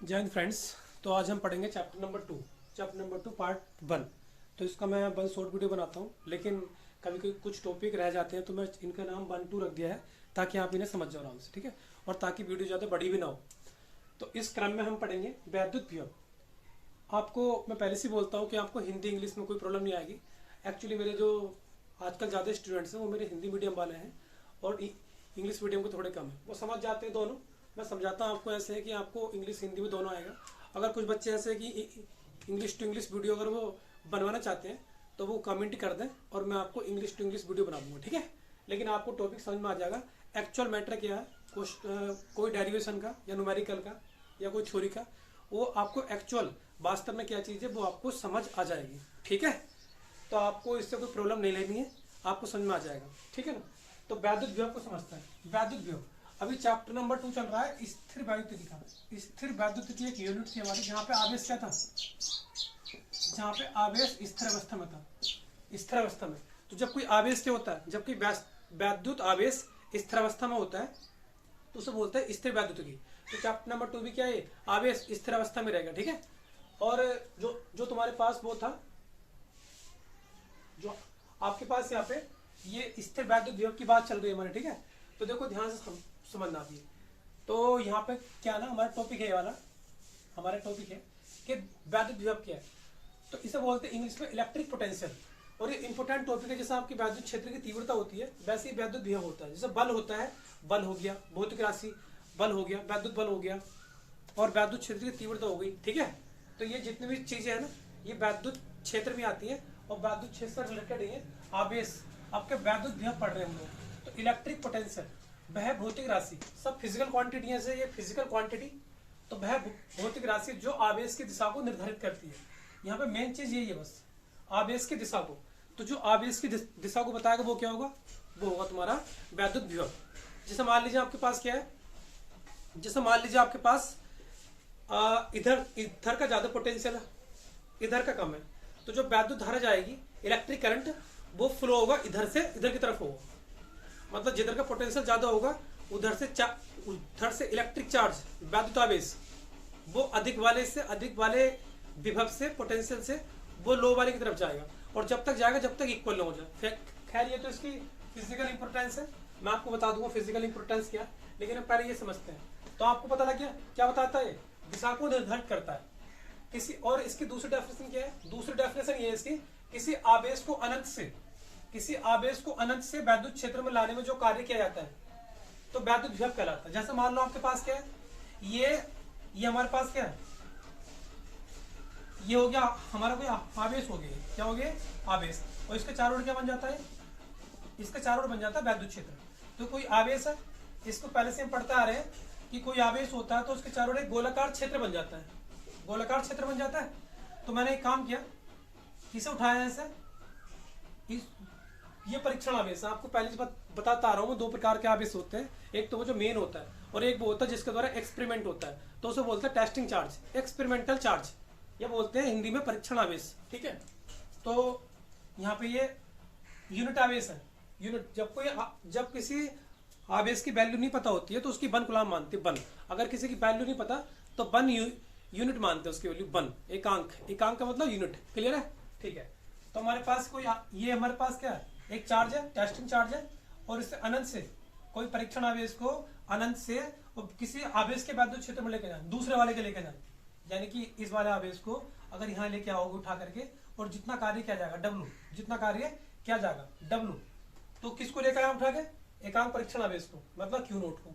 जय हिंद फ्रेंड्स। तो आज हम पढ़ेंगे चैप्टर नंबर 2 पार्ट 1। तो इसका मैं 1 शॉर्ट वीडियो बनाता हूँ, लेकिन कभी कभी कुछ टॉपिक रह जाते हैं तो मैं इनका नाम 1-2 रख दिया है ताकि आप इन्हें समझ जाओ आराम से, ठीक है, और ताकि वीडियो ज़्यादा बड़ी भी ना हो। तो इस क्रम में हम पढ़ेंगे वैद्युत विभव। आपको मैं पहले से बोलता हूँ कि आपको हिंदी इंग्लिश में कोई प्रॉब्लम नहीं आएगी। एक्चुअली मेरे जो आजकल ज़्यादा स्टूडेंट्स हैं वो मेरे हिंदी मीडियम वाले हैं और इंग्लिश मीडियम को थोड़े कम है, वो समझ जाते हैं दोनों। मैं समझाता हूँ आपको ऐसे है कि आपको इंग्लिश हिंदी में दोनों आएगा। अगर कुछ बच्चे ऐसे कि इंग्लिश टू इंग्लिश वीडियो अगर वो बनवाना चाहते हैं तो वो कमेंट कर दें और मैं आपको इंग्लिश टू इंग्लिश वीडियो बना दूंगा, ठीक है। लेकिन आपको टॉपिक समझ में आ जाएगा। एक्चुअल मैटर क्या है, कोई डेरिवेशन का या न्यूमेरिकल का या कोई थ्योरी का, वो आपको एक्चुअल वास्तव में क्या चीज़ है वो आपको समझ आ जाएगी, ठीक है। तो आपको इससे कोई प्रॉब्लम नहीं लेनी है, आपको समझ में आ जाएगा, ठीक है ना। तो वैद्युत विभव को समझता है। वैद्युत विभव अभी चैप्टर नंबर 2 चल रहा है, स्थिर वैद्युत का। स्थिर वैद्युत की एक यूनिट थी हमारी, जहाँ पे आवेश क्या था, जहाँ पे आवेश स्थिर अवस्था में था, स्थिर अवस्था में। तो जब कोई आवेश क्या होता है, जब कोई वैद्युत आवेश स्थिर अवस्था में होता है तो उसे बोलते हैं स्थिर वैद्युत की। तो चैप्टर नंबर 2 भी क्या है, आवेश स्थिर अवस्था में रहेगा, ठीक है। और जो जो तुम्हारे पास वो था, जो आपके पास यहाँ पे ये स्थिर वैद्युत विभव की बात चल रही है हमारी, ठीक है। तो देखो ध्यान से समझना भी। तो यहाँ पे क्या ना, हमारा टॉपिक है वाला, हमारा टॉपिक है कि वैद्युत विभव क्या है। तो इसे बोलते हैं इंग्लिश में इलेक्ट्रिक पोटेंशियल। और ये इंपॉर्टेंट टॉपिक है। जैसे आपकी वैद्युत क्षेत्र की तीव्रता होती है वैसे ही वैद्युत विभव होता है। जैसे बल होता है, बल हो गया, भौतिक राशि बल हो गया, वैद्युत बल हो गया, और वैद्युत क्षेत्र की तीव्रता हो गई, ठीक है। तो ये जितनी भी चीजें हैं ना, ये वैद्युत क्षेत्र में आती है और वैद्युत क्षेत्र से रिलेटेड ये आवेश आपके वैद्युत विभव पढ़ रहे हैं हम लोग। तो इलेक्ट्रिक पोटेंशियल वह भौतिक राशि, सब फिजिकल क्वांटिटी है, ये फिजिकल क्वांटिटी। तो वह भौतिक राशि जो आवेश की दिशा को निर्धारित करती है। यहाँ पे मेन चीज यही है बस, आवेश की दिशा को। तो जो आवेश की दिशा को बताएगा वो क्या होगा, वो होगा तुम्हारा वैद्युत विभव। जैसे मान लीजिए आपके पास क्या है, जैसे मान लीजिए आपके पास इधर इधर का ज्यादा पोटेंशियल है, इधर का कम है। तो जो वैद्युत धारा जाएगी, इलेक्ट्रिक करंट, वो फ्लो होगा इधर से इधर की तरफ होगा। मतलब जिधर का पोटेंशियल ज्यादा होगा उधर से इलेक्ट्रिक चार्ज, वैद्युत आवेश, वो अधिक वाले विभव से, पोटेंशियल से वो लो वाले की तरफ जाएगा। और जब तक जाएगा जब तक इक्वल ना हो जाए। खैर ये तो इसकी फिजिकल इंपोर्टेंस है, मैं आपको बता दूंगा फिजिकल इंपोर्टेंस क्या, लेकिन हम पहले ये समझते हैं। तो आपको पता लग गया क्या बताता है, दिशा को निर्धारित करता है किसी। और इसकी दूसरी डेफिनेशन क्या है, दूसरी डेफिनेशन ये है इसकी, किसी आवेश को अनंत से वैद्युत क्षेत्र में लाने में जो कार्य किया जाता है तो वैद्युत विभव कहलाता है। जैसे मान लो आपके पास क्या है, ये हमारे पास क्या है, ये हो गया हमारा कोई आवेश हो गया, क्या हो गया, आवेश। और इसके चारों ओर क्या बन जाता है, इसके चारों ओर बन जाता है वैद्युत क्षेत्र। तो कोई आवेश है, इसको पहले से हम पढ़ते आ रहे हैं कि कोई आवेश होता है तो उसके चारों ओर एक गोलाकार क्षेत्र बन जाता है, गोलाकार क्षेत्र बन जाता है। तो मैंने एक काम किया, किसे उठाया ऐसे, ये परीक्षण आवेश आपको पहले से बताता आ रहा हूँ। 2 प्रकार के आवेश होते हैं, एक तो वो जो मेन होता है और एक वो होता है जिसके द्वारा एक्सपेरिमेंट होता है। तो उसे बोलते हैं टेस्टिंग चार्ज, एक्सपेरिमेंटल चार्ज, या बोलते हैं हिंदी में परीक्षण आवेश, ठीक है। तो यहाँ पे ये यूनिट आवेश है। यूनिट, जब किसी आवेश की वैल्यू नहीं पता होती है तो उसकी 1 कूलम मानते हैं, 1। अगर किसी की वैल्यू नहीं पता तो 1 यूनिट मानते हैं उसकी वैल्यू, 1 एकांक। एकांक का मतलब यूनिट, क्लियर है, ठीक है। तो हमारे पास कोई ये हमारे पास क्या है, एक चार्ज है, टेस्टिंग चार्ज है, और इससे अनंत से कोई परीक्षण आवेश को अनंत से किसी आवेश के वैद्युत क्षेत्र में लेके जाए, दूसरे वाले के लेके जाए। यानी कि इस वाले आवेश को अगर यहाँ लेके आओगे उठा करके, और जितना कार्य किया जाएगा W, जितना कार्य किया जाएगा W, तो किसको लेकर आए उठा के, एकांक परीक्षण आवेश को, मतलब Q0 को।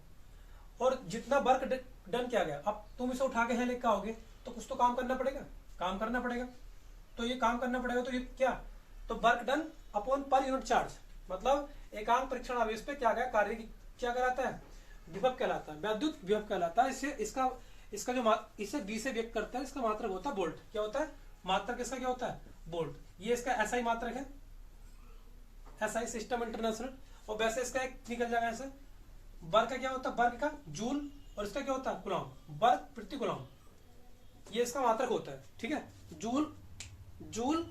और जितना वर्क डन किया गया, अब तुम इसे उठा के यहाँ लेकर आओगे तो कुछ तो काम करना पड़ेगा, काम करना पड़ेगा। तो ये काम करना पड़ेगा, तो ये क्या, तो work done upon per unit charge, मतलब एकांक परीक्षण आवेश पे क्या गया कार्य क्या कहलाता है, विभव कहलाता है, वैद्युत विभव कहलाता है। इससे इसका जो इसे V से व्यक्त करता है, इसका मात्रक होता है वोल्ट। क्या होता है, मात्रक इसका क्या होता है, वोल्ट। ये इसका SI मात्रक है, SI सिस्टम इंटरनेशनल। और वैसे इसका एक निकल जाएगा ऐसे, वर्ग का क्या होता है, वर्ग का जूल, और इसका क्या होता है, कूलम, वर्ग प्रति कूलम, ये इसका मात्रक होता है, ठीक है। जूल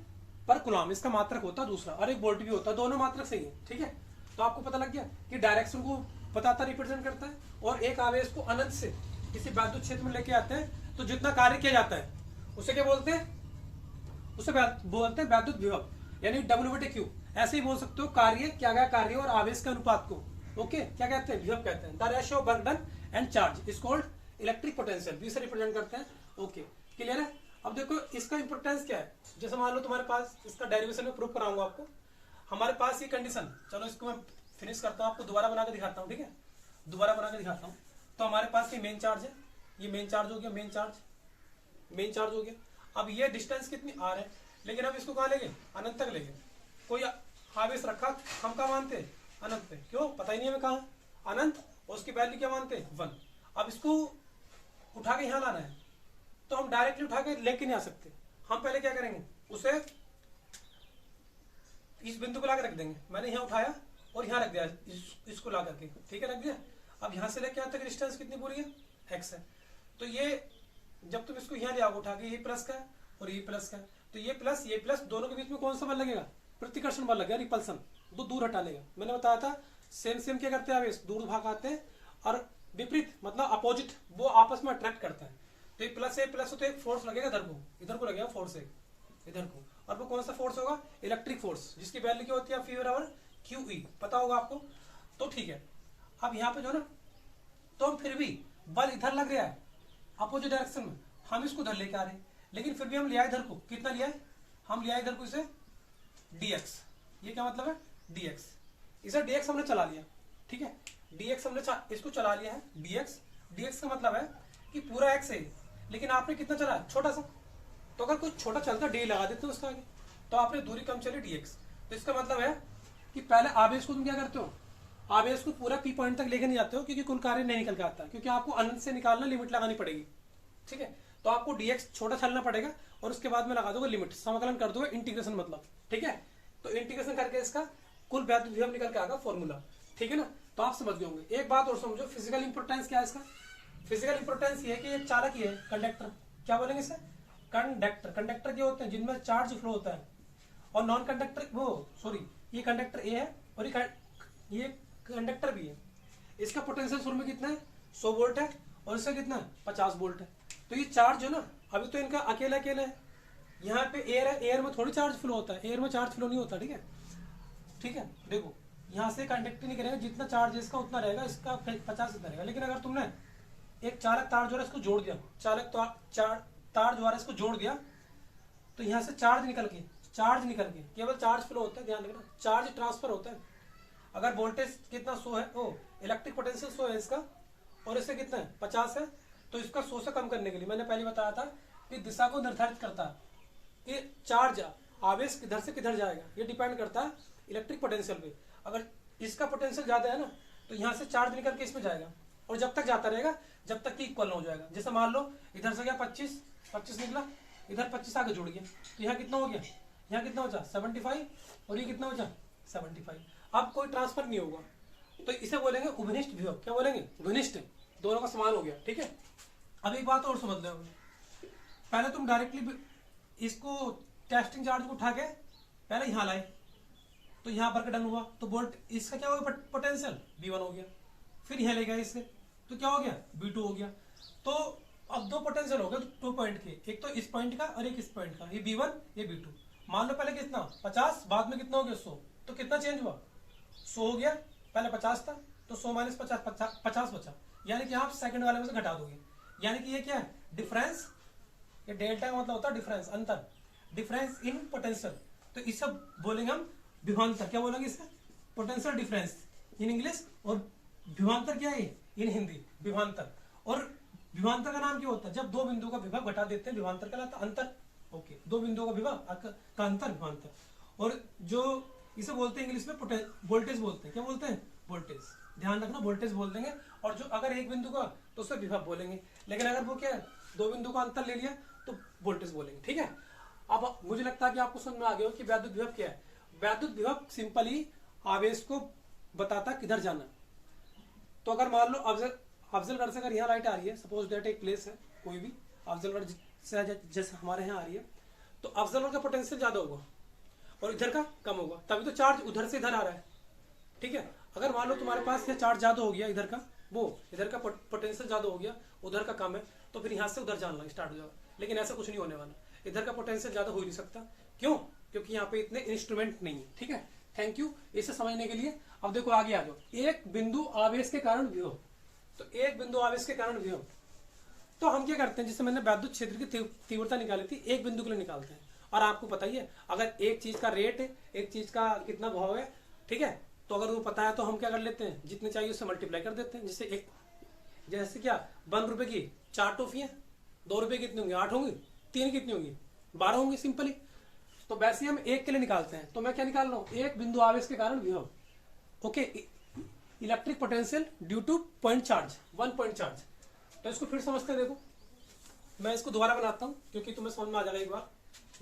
पर कूलम इसका मात्रक होता है दूसरा, और एक वोल्ट भी होता है, दोनों मात्रक सही है, ठीक है। तो आपको पता लग गया कि डायरेक्शन को बताता, रिप्रेजेंट करता है। और एक आवेश को अनंत से किसी वैद्युत क्षेत्र में लेके आते हैं तो जितना कार्य किया जाता है उसे क्या बोलते हैं, उसे बोलते हैं वैद्युत विभव, यानी W/Q। ऐसे ही बोल सकते हो कार्य, क्या गया कार्य और आवेश के अनुपात को ओके क्या कहते हैं, विभव कहते हैं। The ratio of work done and charge is called electric potential, भी से रिप्रेजेंट करते हैं ओके क्लियर है। अब देखो इसका इंपोर्टेंस क्या है, जैसे मान लो तुम्हारे पास, इसका डेरिवेशन में प्रूफ कराऊंगा आपको, हमारे पास ये कंडीशन, चलो इसको मैं फिनिश करता हूँ, आपको दोबारा बना के दिखाता हूँ, ठीक है दोबारा बना के दिखाता हूँ। तो हमारे पास ये मेन चार्ज है, ये मेन चार्ज हो गया, मेन चार्ज हो गया। अब ये डिस्टेंस कितनी r है, लेकिन हम इसको कहाँ लेंगे, अनंत तक लेंगे। कोई आवेश रखा, हम कहाँ मानते हैं, अनंत पे, क्यों पता ही नहीं हमें कहाँ, अनंत, और उसकी वैल्यू क्या मानते हैं 1। अब इसको उठा के यहाँ लाना है, तो हम डायरेक्टली उठा के लेके नहीं आ सकते, हम पहले क्या करेंगे, उसे इस बिंदु को ला के रख देंगे। मैंने यहाँ उठाया और यहाँ रख दिया, इसको ला करके, ठीक है रख दिया। अब यहाँ से लेके यहाँ तक डिस्टेंस कितनी पूरी है, x है। तो ये जब तुम इसको यहाँ ले आओगे उठा के, ये प्लस का है और ये प्लस का है, तो ये प्लस दोनों के बीच में कौन सा बल लगेगा, प्रतिकर्षण बल लगेगा, रिपल्सन, दो दूर हटा लेगा। मैंने बताया था सेम क्या करते हैं आवेश, दूर भाग आते हैं, और विपरीत मतलब अपोजिट वो आपस में अट्रैक्ट करते हैं। तो ये प्लस हो तो एक फोर्स लगेगा इधर को लगेगा फोर्स एक इधर को, और वो कौन सा फोर्स होगा, इलेक्ट्रिक फोर्स, जिसकी वैल्यू क्या होती है F=QE, पता होगा आपको। तो ठीक है, अब यहाँ पे जो ना, तो हम फिर भी बल इधर लग रहा है अपोजिट डायरेक्शन में, हम इसको इधर लेके आ रहे हैं, लेकिन फिर भी हम लिया इधर को, कितना लिया है, हम लिया इधर को इसे dx, ये क्या मतलब है dx, इसे dx हमने चला लिया, ठीक है dx हमने इसको चला लिया है, dx का मतलब है कि पूरा x है, लेकिन आपने कितना चला, छोटा सा, तो अगर कोई छोटा चलता d लगा देते हो उसका आगे, तो आपने दूरी कम चली dx। तो इसका मतलब है कि पहले आवेश को तुम क्या करते हो, आवेश को पूरा P पॉइंट तक लेके नहीं जाते हो, क्योंकि कुल कार्य नहीं निकल के आता, क्योंकि आपको अनंत से निकालना, लिमिट लगानी पड़ेगी, ठीक है। तो आपको dx छोटा चलना पड़ेगा, और उसके बाद में लगा दोगे लिमिट, समाकलन कर दोगे, इंटीग्रेशन मतलब, ठीक है। तो इंटीग्रेशन करके इसका कुल वैद्युत विभव निकल के आएगा फॉर्मूला, ठीक है ना। तो आप समझ गए होंगे। एक बात और समझो, फिजिकल इंपोर्टेंस क्या है इसका, फिजिकल इंपोर्टेंस ये है कि एक चालक ही है, कंडक्टर, क्या बोलेंगे इसे, कंडक्टर क्या होते हैं, जिनमें चार्ज फ्लो होता है, और नॉन कंडक्टर ये कंडक्टर ए है और ये कंडक्टर भी है। इसका पोटेंशियल शुरू में कितना है, 100 वोल्ट है, और इसका कितना है 50 वोल्ट है। तो ये चार्ज है ना, अभी तो इनका अकेला है, यहाँ पे एयर है, एयर में थोड़ी चार्ज फ्लो होता है, एयर में चार्ज फ्लो नहीं होता, ठीक है। देखो यहाँ से कंडक्टर नहीं करेगा, जितना चार्ज है इसका उतना रहेगा, इसका 50 इतना रहेगा। लेकिन अगर तुमने एक चालक तार द्वारा इसको जोड़ दिया, तार द्वारा इसको जोड़ दिया, तो यहाँ से चार्ज निकल के केवल चार्ज फ्लो होता है, ध्यान रखना, चार्ज ट्रांसफर होता है। अगर वोल्टेज कितना 100 है, इलेक्ट्रिक पोटेंशियल 100 है इसका, और इससे कितना है 50 है, तो इसका 100 से कम करने के लिए मैंने पहले बताया था कि दिशा को निर्धारित करता है कि चार्ज आवेश किधर से किधर जाएगा, ये डिपेंड करता है इलेक्ट्रिक पोटेंशियल पे। अगर इसका पोटेंशियल ज्यादा है ना, तो यहाँ से चार्ज निकल के इसमें जाएगा, और जब तक जाता रहेगा जब तक कि इक्वल हो जाएगा। जैसे मान लो इधर से क्या 25 निकला, इधर 25 आगे जुड़ गया, तो यहाँ कितना हो गया, यहाँ कितना बचा 75, और ये कितना बचा 75। अब कोई ट्रांसफर नहीं होगा, तो इसे बोलेंगे उभनिष्ठ विभव, क्या बोलेंगे, उभनिष्ठ, दोनों का समान हो गया, ठीक है। अब एक बात और समझ लो, पहले तुम डायरेक्टली इसको टेस्टिंग चार्ज को उठा के पहले यहाँ लाए, तो यहाँ पर डन हुआ, तो वोल्ट इसका क्या हो गया पोटेंशियल V1 हो गया, फिर यहाँ ले गया इससे, तो क्या हो गया V2 हो गया। तो अब दो पोटेंशियल हो गए 2 पॉइंट के, एक तो इस पॉइंट का और एक इस पॉइंट का, ये V1 ये V2। मान लो पहले कितना 50, बाद में कितना हो गया 100, तो कितना चेंज हुआ 100 हो गया, पहले 50 था तो 100 माइनस 50 बचा, यानी कि आप सेकंड वाले में से घटा दोगे, यानी कि ये क्या है डिफरेंस, ये डेल्टा का मतलब होता है डिफरेंस, अंतर, डिफरेंस इन पोटेंशियल। तो इसे बोलेंगे हम विभवांतर, क्या बोलेंगे इसे, पोटेंशियल डिफरेंस इन इंग्लिश, और विभवांतर क्या है इन हिंदी, विभवांतर। और विभवांतर का नाम क्या होता है, जब दो बिंदुओं का विभव घटा देते हैं, विभवांतर कहलाता है, अंतर, ओके, दो बिंदुओं का विभव का अंतर विभवांतर। और जो इसे बोलते हैं इंग्लिश में वोल्टेज बोलते हैं, क्या बोलते हैं वोल्टेज, ध्यान रखना वोल्टेज बोल देंगे। और जो अगर एक बिंदु का तो उसे विभव बोलेंगे, लेकिन अगर वो क्या है दो बिंदु का अंतर ले लिया तो वोल्टेज बोलेंगे, ठीक है। अब मुझे लगता है कि आपको समझ में आ गया हो कि वैद्युत विभव क्या है। वैद्युत विभव सिंपली आवेश को बताता किधर जाना। तो अगर मान लो अफजलगढ़ से अगर यहाँ लाइट आ रही है, सपोज दैट एक प्लेस है कोई भी, अफजलगढ़ से जैसे हमारे यहाँ आ रही है, तो अफजलगढ़ का पोटेंशियल ज्यादा होगा और इधर का कम होगा, तभी तो चार्ज उधर से इधर आ रहा है, ठीक है। अगर मान लो तुम्हारे पास ये चार्ज ज्यादा हो गया इधर का, वो इधर का पोटेंशियल ज़्यादा हो गया, उधर का कम है, तो फिर यहाँ से उधर जाना स्टार्ट हो जाएगा। लेकिन ऐसा कुछ नहीं होने वाला, इधर का पोटेंशियल ज़्यादा हो ही नहीं सकता। क्यों? क्योंकि यहाँ पे इतने इंस्ट्रूमेंट नहीं है। ठीक है, थैंक यू इसे समझने के लिए। अब देखो आगे आ जाओ, एक बिंदु आवेश के कारण विभव। तो एक बिंदु आवेश के कारण विभव, तो हम क्या करते हैं, जैसे मैंने वैद्युत क्षेत्र की तीव्रता निकाली थी, एक बिंदु के लिए निकालते हैं। और आपको पता ही है, अगर एक चीज का रेट है, एक चीज का कितना भाव है, ठीक है, तो अगर वो पता है तो हम क्या कर लेते हैं, जितने चाहिए उससे मल्टीप्लाई कर देते हैं। जैसे क्या 1 रुपए की 4 टॉफी है, 2 रुपए कितनी होंगी, 8 होंगी, 3 कितनी होंगी, 12 होंगी, सिंपली। तो वैसे हम एक के लिए निकालते हैं। तो मैं क्या निकाल रहा हूँ, एक बिंदु आवेश के कारण विभव। Okay, electric potential due two point charge, 1 point charge. तो इसको फिर समझते हैं। देखो मैं इसको दोबारा बनाता हूँ क्योंकि तुम्हें समझ में आ जाएगा एक बार।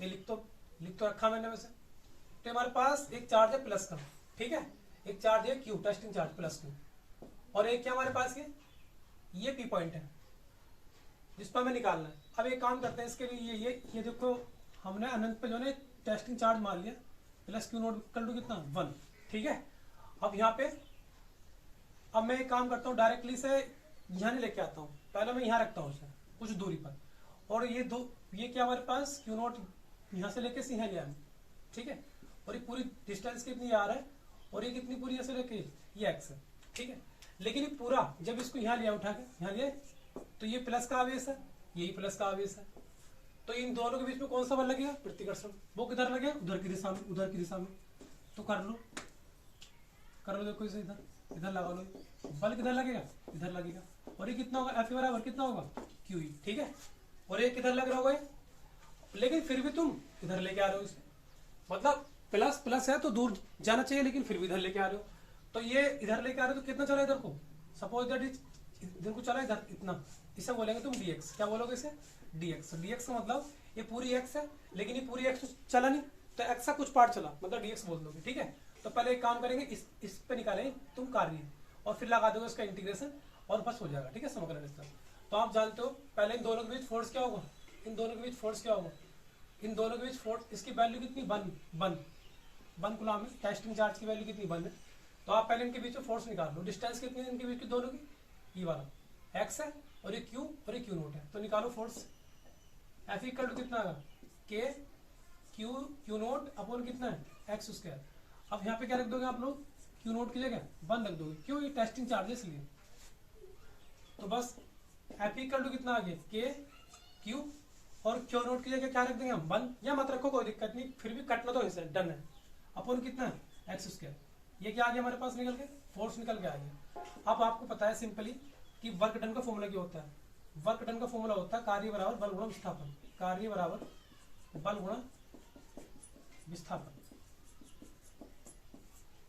ये लिख तो रखा मैंने वैसे। तो हमारे पास एक चार्ज है प्लस का, ठीक है, एक चार्ज है Q, testing charge plus Q, और एक क्या हमारे पास ये पी पॉइंट है जिस पर हमें निकालना है। अब एक काम करते हैं इसके लिए, ये देखो हमने अनंत पे जो है टेस्टिंग चार्ज मान लिया, plus Q not equal to कितना 1, ठीक है। अब यहाँ पे अब मैं एक काम करता हूँ, डायरेक्टली से यहाँ नहीं लेके आता हूँ, पहले मैं यहाँ रखता हूँ उसे कुछ दूरी पर, और ये क्या हमारे पास क्यू नोट यहाँ से लेके यहाँ ले आए, ठीक है, और ये पूरी डिस्टेंस कितनी आ रहा है, और ये कितनी पूरी ऐसे लेके ये एक्स है, ठीक है। लेकिन ये पूरा जब इसको यहाँ लिया उठा के यहाँ लिया, तो ये प्लस का आवेश है, यही प्लस का आवेश है, तो इन दोनों के बीच में कौन सा बल लगेगा, प्रतिकर्षण। वो किधर लगेगा, उधर की दिशा में, उधर की दिशा में। तो कर लो देखो इसे इधर लगा लो, बल किधर लगेगा, इधर लगेगा, और ये कितना होगा, एफ बराबर कितना होगा, क्यू ई, ठीक है। और ये किधर लग रहा होगा, लेकिन फिर भी तुम इधर लेके आ रहे हो इसे, मतलब प्लस प्लस है तो दूर जाना चाहिए, लेकिन फिर भी इधर लेके आ रहे हो। तो ये इधर लेके आ रहे हो तो कितना चला इधर को, सपोज दैट इधर को चला इधर इतना, इसे बोलेंगे तुम dx। क्या बोलोगे इसे, dx। dx का मतलब ये पूरी x है, लेकिन ये पूरी x तो चला नहीं, तो x का कुछ पार्ट चला, मतलब dx बोल दोगे, ठीक है। तो पहले एक काम करेंगे, इस पे निकालेंगे तुम कार्य, और फिर लगा दोगे उसका इंटीग्रेशन, और बस हो जाएगा, ठीक है, समाकलन इसका। तो आप जानते हो पहले इन दोनों के बीच फोर्स क्या होगा, इन दोनों के बीच फोर्स क्या होगा, इन दोनों के बीच फोर्स, इसकी वैल्यू कितनी, 1 कूलम है, टेस्टिंग चार्ज की वैल्यू कितनी 1 है। तो आप पहले इनके बीच में फोर्स निकाल लो, डिस्टेंस कितनी है इनके बीच की दोनों की, ये वाला x है, और ये q और ये q नोट है। तो निकालो फोर्स, F इक्वल टू कितना आएगा, k q नोट अपॉन कितना है x स्क्वायर। अब यहाँ पे क्या रख दोगे आप लोग, q नोट की जगह 1 रख दोगे, क्यों, ये टेस्टिंग चार्ज है इसलिए। तो बस F इक्वल टू कितना आ गया, k q, और q नोट की जगह क्या रख देंगे हम, 1, या मत रखो कोई दिक्कत नहीं, फिर भी कटना तो इसे डन है, अपॉन कितना है x स्क्वायर। ये क्या आ गया हमारे पास निकल के, फोर्स निकल के आ गया। अब आपको पता है सिंपली कि वर्क डन का फॉर्मूला क्या होता है, वर्क डन का फॉर्मूला होता है कार्य बराबर बल गुणा विस्थापन, कार्य बराबर बल गुणा विस्थापन,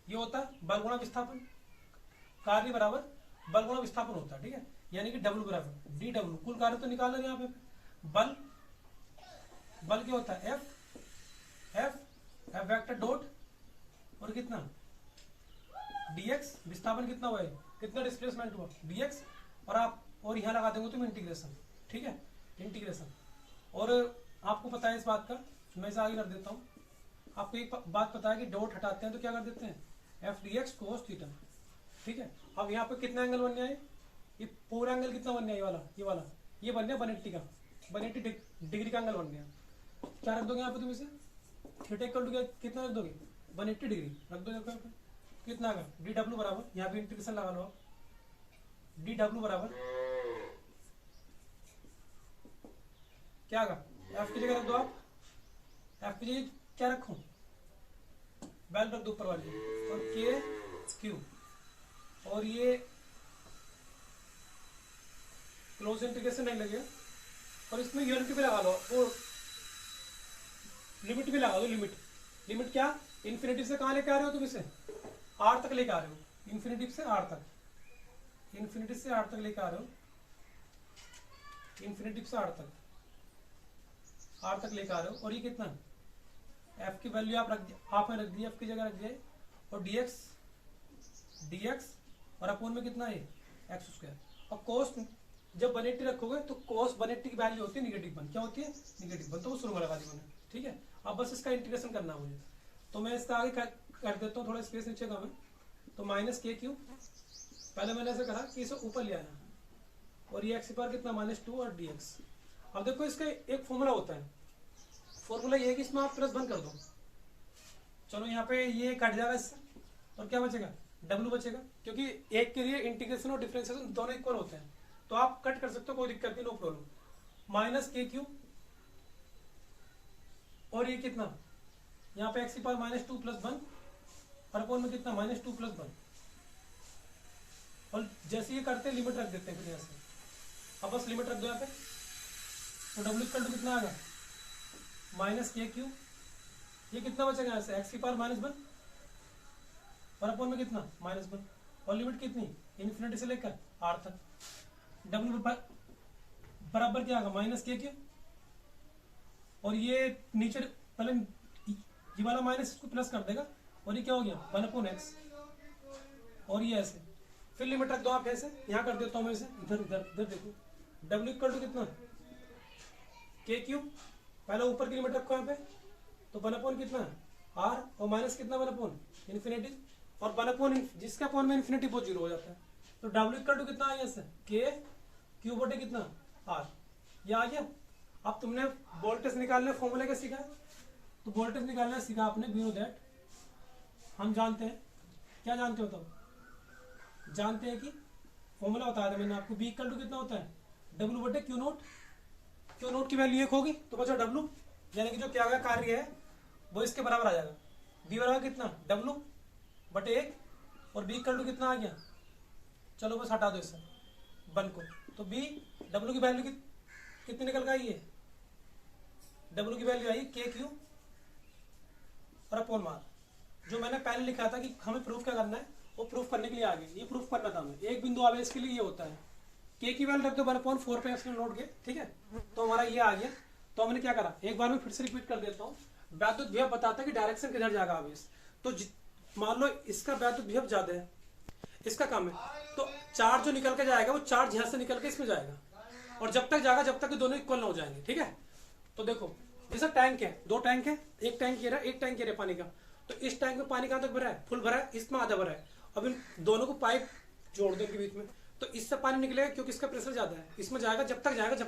ये होता है बल गुणा विस्थापन, कार्य बराबर बल गुणा विस्थापन होता है, ठीक है। यानी कि W बराबर डी डब्ल्यू, कुल कार्य तो निकाल रहे हैं यहाँ पे, बल क्या होता है, एफ वेक्टर डॉट और कितना dx, विस्थापन कितना हुआ है, कितना डिस्प्लेसमेंट हुआ dx, और यहाँ लगा देंगे तुम इंटीग्रेशन, ठीक है, इंटीग्रेशन। और आपको पता है इस बात का, मैं इसे आगे कर देता हूँ। आपको एक बात पता है कि डॉट हटाते हैं तो क्या कर देते हैं, F D x cos theta, ठीक है। अब यहाँ पे कितना एंगल बनने आए, ये पूरा एंगल कितना बनने आया, ये बन गया 180 का, 180 डिग्री का एंगल बन गया। क्या रख दोगे यहाँ पे तुम इसे, थीटा इक्वल टू कितना रख दोगे, 180 डिग्री रख दोगे, कितना आएगा, डी डब्ल्यू बराबर, यहाँ भी इंटीग्रेशन लगा लो आप, डी डब्ल्यू बराबर क्या आएगा, एफ की जगह रख दो आप, एफ की जगह क्या रखूं, बैल रख दो ऊपर वाली, और के क्यू, और ये क्लोज इंटीग्रेशन नहीं लगेगा, और इसमें यूनिट भी लगा लो, और लिमिट भी लगा दो, लिमिट क्या, इन्फिनिटी से कहाँ लेके आ रहे हो तुम इसे, आर तक लेके आ रहे हो, इन्फिनिटी से आर तक, इन्फिनिटी से आर तक लेके आ रहे हो, इन्फिनिटी से आर तक लेके आ रहे हो। और ये कितना, एफ की वैल्यू आपने रख दी, एफ की जगह रख दिया, और dx और अपोन में कितना है एक्स स्क्वायर। और कोस जब 180 रखोगे तो कोस 180 की वैल्यू होती है -1, क्या होती है, -1, तो वो शुरू में लगा दी मैंने, ठीक है। अब बस इसका इंटीग्रेशन करना मुझे, तो मैं इसका आगे कर देता हूँ, थोड़ा स्पेस नीचे कम है, तो -k क्यू पहले मैंने ऐसे करा कि इसे ऊपर ले आया और ये एक्स पावर कितना -2 और dx। अब देखो इसका एक फॉर्मूला होता है, फॉर्मूला ये है कि इसमें आप +1 कर दो। चलो यहाँ पे ये कट जाएगा इससे और क्या बचेगा, w बचेगा, क्योंकि एक के लिए इंटीग्रेशन और डिफरेंशिएशन दोनों इक्वल होते हैं, तो आप कट कर सकते हो, कोई दिक्कत नहीं, नो प्रॉब्लम। -k³ और ये कितना यहाँ पे x पावर -2 + 1 और अपॉन में कितना -2 + 1। और जैसे ये करते हैं लिमिट रख देते हैं फिर यहाँ से, अब बस लिमिट रख दो यहाँ पे, तो w इक्वल टू कितना आ गया -k³, ये कितना बचेगा यहाँ से x पावर -1 और अपॉन में कितना -1 और लिमिट कितनी इन्फिनिटी से लेकर r तक। w बराबर क्या आएगा -k³ और ये नीचे पहले ये वाला माइनस इसको प्लस कर देगा और ये क्या हो गया 1/x और ये ऐसे, फिर लिमिट रख दो आप ऐसे, यहाँ कर देता हूँ मैं इसे, इधर इधर इधर देखो, w इक्वल टू कितना k³, पहले ऊपर की लिमिट रखो यहाँ पे, तो 1/, कितना r और माइनस कितना 1/, इन्फिनिटी, और 1/, जिसका अपॉन में इन्फिनिटी वो 0 हो जाता है, तो w इक्वल टू कितना आ गया इससे k³ बटे कितना r, ये आ गया। अब तुमने वोल्टेज निकालने फॉर्मूला क्या सीखा है, तो वोल्टेज निकालना सीखा आपने, वी नो दैट, हम जानते हैं, क्या जानते हो तो जानते हैं कि फॉर्मूला बताया था मैंने आपको, v इक्वल टू कितना होता है w बटे q0, q0 की वैल्यू 1 होगी तो बचा w, यानी कि जो क्या गया कार्य है वो इसके बराबर आ जाएगा, v बराबर कितना w बटे 1 और v इक्वल टू कितना आ गया, चलो बस हटा दो इसे 1 को, तो v w की वैल्यू कितनी निकल गई है, w की वैल्यू आई k³ और अपॉन r, जो मैंने पहले लिखा था कि हमें प्रूफ क्या करना है, वो प्रूफ करने के लिए आगे ये प्रूफ करना था हमें, एक बिंदु आवेश के लिए ये होता है, k की वैल्यू रख दो 1/4 पे एक्सप्लेन नोट के, ठीक है, तो हमारा ये आ गया। तो हमने क्या करा, एक बार मैं फिर से रिपीट कर देता हूँ, वैद्युत विभव बताता है कि डायरेक्शन किधर जाएगा आवेश, तो मान लो इसका वैद्युत विभव ज्यादा है, इसका कम है, तो चार्ज जो निकल के जाएगा वो चार्ज यहाँ से निकल के इसमें जाएगा, और जब तक जाएगा जब तक दोनों इक्वल ना हो जाएंगे, ठीक है। तो देखो जैसा टैंक है, 2 टैंक है, एक टैंक ये रहा, एक टैंक ये रहा पानी का, तो इस टैंक में पानी कहाँ तक भरा है, फुल भरा है, इसमें आधा भरा है, अब इन दोनों को पाइप जोड़ दो इनके बीच में, तो इससे पानी निकलेगा क्योंकि इसका प्रेशर ज्यादा है, इसमें जाएगा जब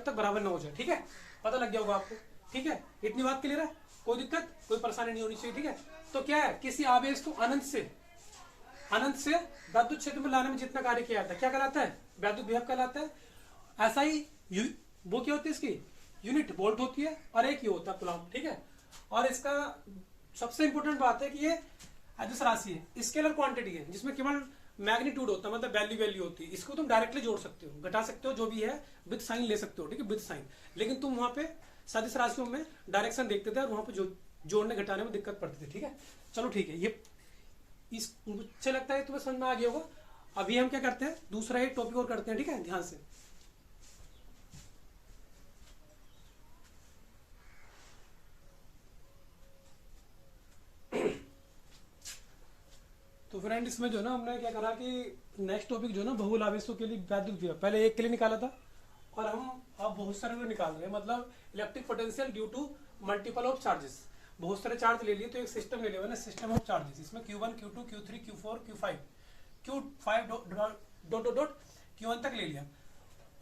तक बराबर ना हो जाए, ठीक है, पता लग गया होगा आपको, ठीक है, इतनी बात क्लियर है, कोई दिक्कत कोई परेशानी नहीं होनी चाहिए, ठीक है। तो क्या है, किसी आवेश को अनंत से वैद्युत क्षेत्र में लाने में जितना कार्य किया जाता है क्या कहलाता है, वैद्युत विभव कहलाता है। ऐसा ही वो क्या होती है, इसकी यूनिट वोल्ट होती है और एक ही होता है कूलम, ठीक है। और इसका सबसे इंपॉर्टेंट बात है कि ये अदिश राशि है, स्केलर क्वांटिटी है, जिसमें केवल मैग्नीट्यूड होता है, मतलब वैल्यू होती है, इसको तुम डायरेक्टली जोड़ सकते हो, घटा सकते हो, जो भी है विद साइन ले सकते हो, ठीक है, विद साइन, लेकिन तुम वहां पे सदिश राशियों में डायरेक्शन देखते थे और वहां पे जोड़ने घटाने में दिक्कत पड़ती थी, ठीक है। चलो ठीक है, ये मुझे लगता है तुम्हें समझ में आ गया होगा। अभी हम क्या करते हैं, दूसरा एक टॉपिक और करते हैं, ठीक है, ध्यान से। तो फ्रेंड इसमें जो ना हमने क्या करा कि नेक्स्ट टॉपिक जो ना बहुल आवेशों के लिए वैद्युत विभव, पहले एक के लिए निकाला था और हम अब बहुत सारे निकाल रहे हैं, मतलब electric potential due to multiple of charges, बहुत सारे चार्ज ले लिए तो एक सिस्टम ले लिया, सिस्टम ऑफ चार्जेस, इसमें Q1 Q2 Q3 Q4 Q5 Q1 तक ले लिया,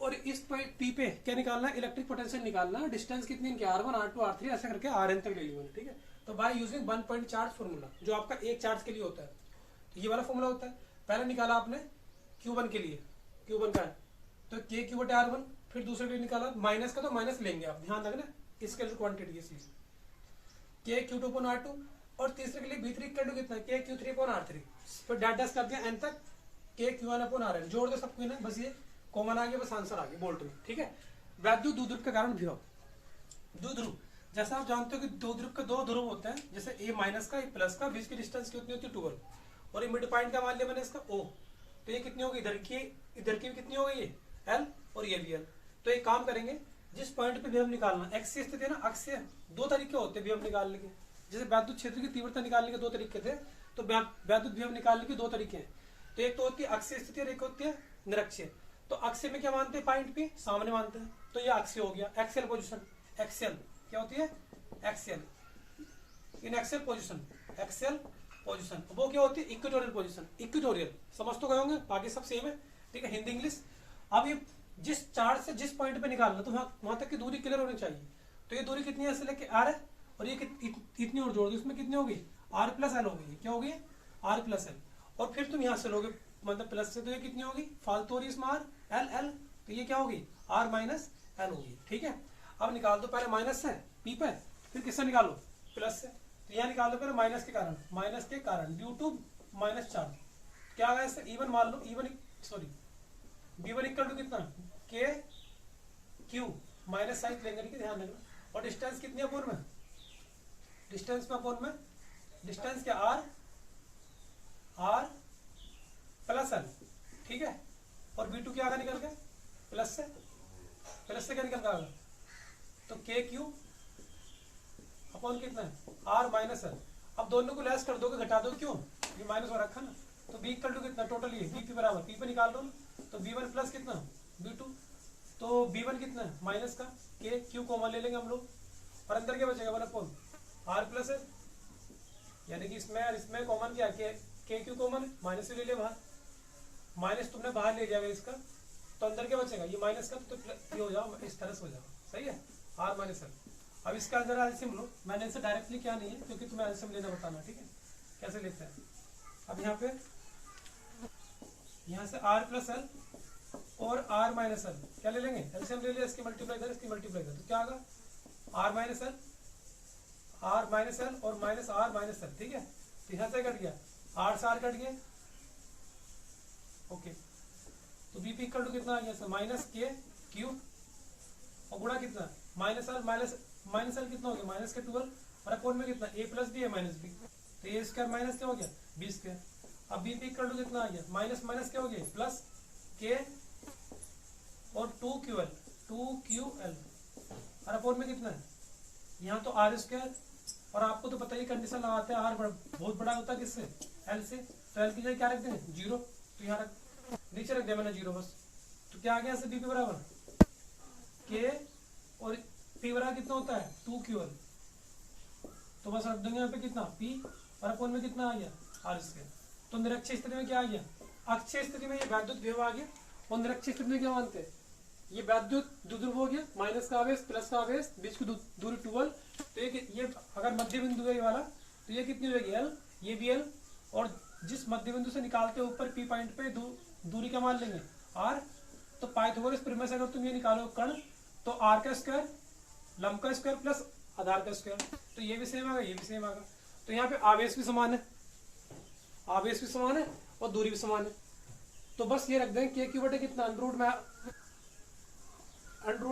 और इस पी पे क्या निकालना है, इलेक्ट्रिक पोटेंशियल निकालना है, डिस्टेंस कितनी इनकी R1 R2 R3 ऐसा करके Rn तक ले लिया, ठीक है। तो by using 1 point charge formula, जो आपका एक चार्ज के लिए होता है, तो ये वाला फॉर्मूला होता है। पहले निकाला आपने Q1 के लिए, Q1 का है तो k³ बटे R1, फिर दूसरे के लिए निकाला माइनस का, तो माइनस लेंगे आप, ध्यान रखना इसके जो क्वांटिटी है k/Q2 upon R2, और तीसरे के लिए V3 इक्वल टू कितना k/Q3 upon R3, फिर डैश कर दिया n तक k/Q1 upon Rn, जोड़ दो सबको ना, बस ये कॉमन आ गया, बस आंसर आ गया वोल्ट में, ठीक है। वैद्युत द्विध्रुव के कारण विभव, द्विध्रुव जैसा आप जानते हो कि द्विध्रुव के 2 ध्रुव होते हैं, जैसे a माइनस का, a प्लस का, बीच की डिस्टेंस कितनी होती है 12, और ये मिड पॉइंट का मान लिया मैंने इसका O, तो ये कितनी होगी, इधर की भी कितनी हो गई ये L और ये भी L। तो एक काम करेंगे, जिस पॉइंट पे विभव निकालना, एक्स की स्थिति है ना, अक्षीय 2 तरीके होते हैं विभव निकालने के, जैसे वैद्युत क्षेत्र की तीव्रता निकालने के 2 तरीके थे, तो वैद्युत विभव निकालने के 2 तरीके हैं, तो एक तो होती है अक्षीय स्थिति और एक होती है निरक्षीय। तो अक्षीय में क्या मानते हैं, पॉइंट पे सामने मानते हैं, तो ये अक्षीय हो गया, एक्सियल पोजिशन, एक्सियल क्या होती है, एक्सियल, इन एक्सियल पोजिशन, एक्सियल पोजीशन, वो क्या होती है इक्वेटोरियल पोजीशन, इक्वेटोरियल समझ तो गए होंगे, बाकी सब सेम है, ठीक है, हिंदी इंग्लिश। अब ये जिस चार्ट से जिस पॉइंट पे निकालना तो वहां तक की दूरी क्लियर होनी चाहिए। तो ये दूरी कितनी है, ऐसे लेके आर है, और ये इतनी और जोड़ दो, इसमें कितनी होगी आर प्लस एल होगी, क्या होगी आर प्लस एल। और फिर तुम यहाँ से लोगे मतलब प्लस से, तो ये कितनी होगी फालतू और इसमें आर एल एल, तो ये क्या होगी आर माइनस एल होगी, ठीक है। अब निकाल दो पहले माइनस से पी पे, फिर किससे निकालो प्लस से, तो यहाँ निकाल दो पहले माइनस के कारण ड्यू टू माइनस चार्ज, क्या आ गया इससे इवन मान लो, even sorry b1 equal to कितना के क्यू माइनस साइन लेंगे, ठीक है, ध्यान रखना। और डिस्टेंस कितनी है अपोन में, डिस्टेंस में अपोन में डिस्टेंस क्या आर प्लस एल, ठीक है। और b2 क्या आगा निकल के प्लस से क्या निकल के आगा, तो के क्यू अपॉन कितना है आर माइनस एल। अब दोनों को लेस कर दोगे, घटा दो, क्यों ये माइनस हो रखा ना, तो b इक्वल टू कितना टोटल ये bp बराबर p पे निकाल दो ना, तो b1 प्लस कितना b2, तो b1 कितना है माइनस का के क्यू कॉमन ले लेंगे हम लोग, और अंदर क्या बचेगा वन अपॉन आर प्लस है, यानी कि इसमें कॉमन क्या है के क्यू कॉमन माइनस से ले लिया बाहर, माइनस तुमने बाहर ले जाएगा इसका, तो अंदर क्या बचेगा ये माइनस का, तो ये हो जाओ इस तरह से हो जाओ, सही है आर माइनस एल। अब इसका जरा एलसीएम लो, मैंने इसे डायरेक्टली क्या नहीं है क्योंकि तुम्हें एलसीएम लेना बताना, ठीक है कैसे लेते हैं। अब यहाँ पे यहाँ से आर प्लस एल और आर माइनस एल क्या ले लेंगे एलसीएम ले लिया, इसकी मल्टीप्लाई कर, इसकी मल्टीप्लाई कर, तो क्या आगा आर माइनस एल और माइनस आर माइनस एल, ठीक है। तो यहाँ से कट गया आर से आर कट गया, ओके। तो बीपी इक्वल टू कितना आ गया माइनस के क्यू और गुणा कितना माइनस एल कितना हो गया माइनस के 12, और अपोन में कितना ए प्लस बी है माइनस बी, तो ए स्क्वायर माइनस क्या हो गया बी स्क्वायर। अब बीपी इक्वल टू कितना आ गया माइनस माइनस क्या हो गया प्लस के और 2ql और अपोन में कितना है यहाँ तो आर स्क्वायर, और आपको तो पता ही कंडीशन लगाते हैं आर बहुत बड़ा होता है किससे एल से, तो एल की जगह क्या रख दें 0, तो यहाँ नीचे रख दिया मैंने 0 बस, तो क्या आ गया ऐसे बीपी बराबर के और पी बराबर कितना होता है 2ql, तो बस रख देंगे यहाँ पे कितना p और अपोन में कितना आ गया आर स्क्वायर। तो निरक्षीय स्थिति में क्या आ गया, अक्षीय स्थिति में ये वैद्युत विभव आ गया, और निरक्षीय स्थिति में क्या मानते हैं ये वैद्युत द्विध्रुव हो गया, माइनस का आवेश प्लस का आवेश बीच की दूरी 12, तो ये अगर मध्य बिंदु है ये वाला, तो ये कितनी होगी एल, ये भी एल, और जिस मध्य बिंदु से निकालते हैं ऊपर पी पॉइंट पे दूरी क्या मान लेंगे आर, तो पाइथागोरस प्रमेय से अगर तुम ये निकालो कर्ण, तो आर का स्क्वायर लंब का स्क्वायर प्लस आधार का स्क्वायर, तो ये भी सेम आएगा ये भी सेम आएगा। तो यहाँ पे आवेश भी समान है और दूरी भी समान है, तो बस ये रख देंगे के क्यू बटे कितना अंडर रूट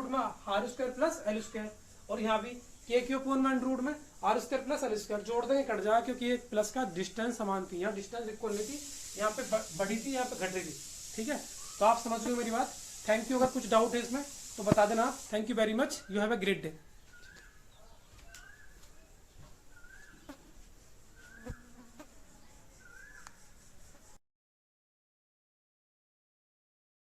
में R square plus L square, और यहाँ भी के क्यू अपॉन में अंडर रूट में R square plus L square जोड़ देंगे कट जाएगा, क्योंकि ये प्लस का डिस्टेंस समान थी, यहाँ डिस्टेंस इक्वल नहीं थी, यहाँ पे बढ़ी थी यहाँ पे घट रही थी, ठीक है। तो आप समझ लो मेरी बात, थैंक यू। अगर कुछ डाउट है इसमें तो बता देना आप, thank you very much, you have a great day.